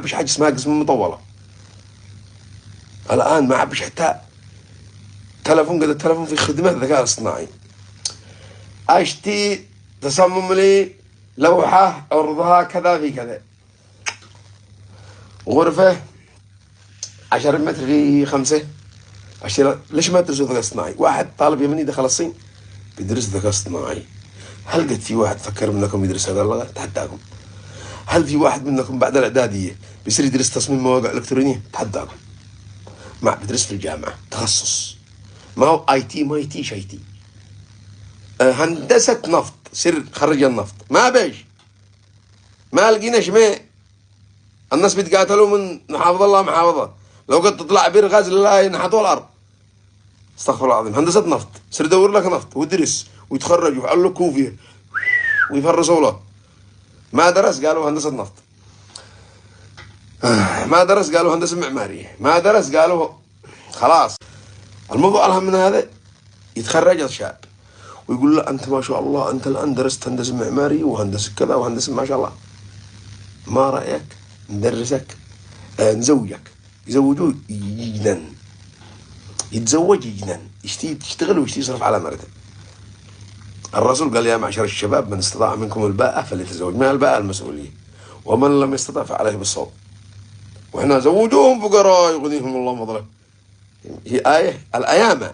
عبش حاجة اسمها قسم مطولة. الآن ما عبش حتى تلفون، قد التلفون في خدمة الذكاء الاصطناعي. أشتي تصمم لي لوحة عرضها كذا في كذا، غرفة 10 متر في 5. ليش ما تدرسوا الذكاء الاصطناعي؟ واحد طالب يمني دخل الصين بيدرس الذكاء الاصطناعي. هل قد في واحد فكر منكم يدرس هذا اللغة؟ تحداكم. هل في واحد منكم بعد الإعدادية بيصير يدرس تصميم مواقع إلكترونية؟ تحداكم. ما بدرس في الجامعة تخصص، ما هو اي تي، ما يتي شي تي. هندسة نفط، سر خرج النفط ما بيش، ما لقيناش. ما الناس بيتقاتلوا من محافظة الله محافظة، لو قد تطلع بير غاز لله ينحتوا الأرض. استغفر الله العظيم. هندسة نفط، سر يدور لك نفط ويدرس ويتخرج ويفعل له كوفية ويفرسوا له. ما درس قالوا هندسة نفط، ما درس قالوا هندسة معمارية، ما درس قالوا خلاص. الموضوع ألهم من هذا. يتخرج الشاب ويقول له أنت ما شاء الله أنت الآن درست هندسة معمارية وهندسة كذا وهندسة ما شاء الله، ما رأيك ندرسك نزوجك؟ يزوجوه يجنن، يتزوج يجنن، يشتغل ويشتي يصرف على مرته. الرسول قال يا معشر الشباب من استطاع منكم الباءة فليتزوج. ما الباءة؟ المسؤولية. ومن لم يستطع فعليه بالصوم. وإحنا زوجوهم فقراء يغنيهم الله فضله، هي آية الأيامة.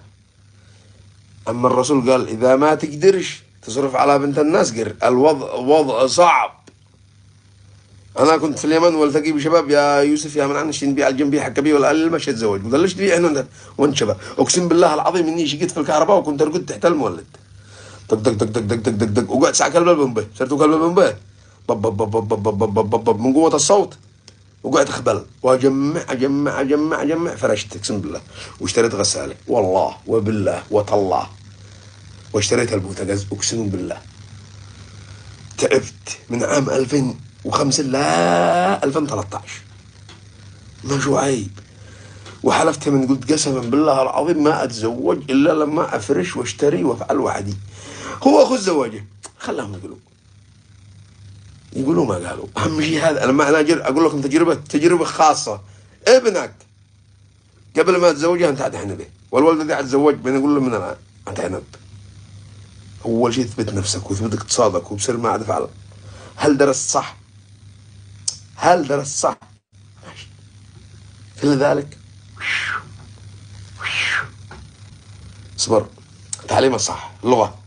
أما الرسول قال إذا ما تقدرش تصرف على بنت الناس قر. الوضع صعب. أنا كنت في اليمن والتقي بشباب يا يوسف يا من عن شين بيع الجنبي حكى بي ولا قال مش يتزوج. قلت ليش تبيع هنا وانت شباب؟ أقسم بالله العظيم إني شقيت في الكهرباء وكنت أرقد تحت المولد. دق دق دق دق دق دق دق وقعد ساعة كلب البنبه. صرت كلب البنبه بب بب بب بب بب بب من قوة الصوت، وقعد اخبل واجمع اجمع اجمع اجمع. فرشت اقسم بالله واشتريت غسالة والله وبالله وتالله، واشتريت البوتاجاز اقسم بالله. تعبت من عام 2005 لا 2013 ما شو عيب. وحلفت من قلت قسما بالله العظيم ما اتزوج الا لما افرش واشتري وافعل وحدي. هو اخو الزواجه خلاهم يقولوا ما قالوا. اهم شيء هذا. لما انا اقول لكم تجربه خاصه. ابنك قبل ما تزوجه انت حتحنبه، والولد اللي حتزوج بين اقول له من الان حتحنب. اول شيء تثبت نفسك وتثبت اقتصادك وبصير ما عاد تفعل. هل درست صح؟ هل درست صح؟ ماشي. فلذلك اصبر. تعليم الصح اللغه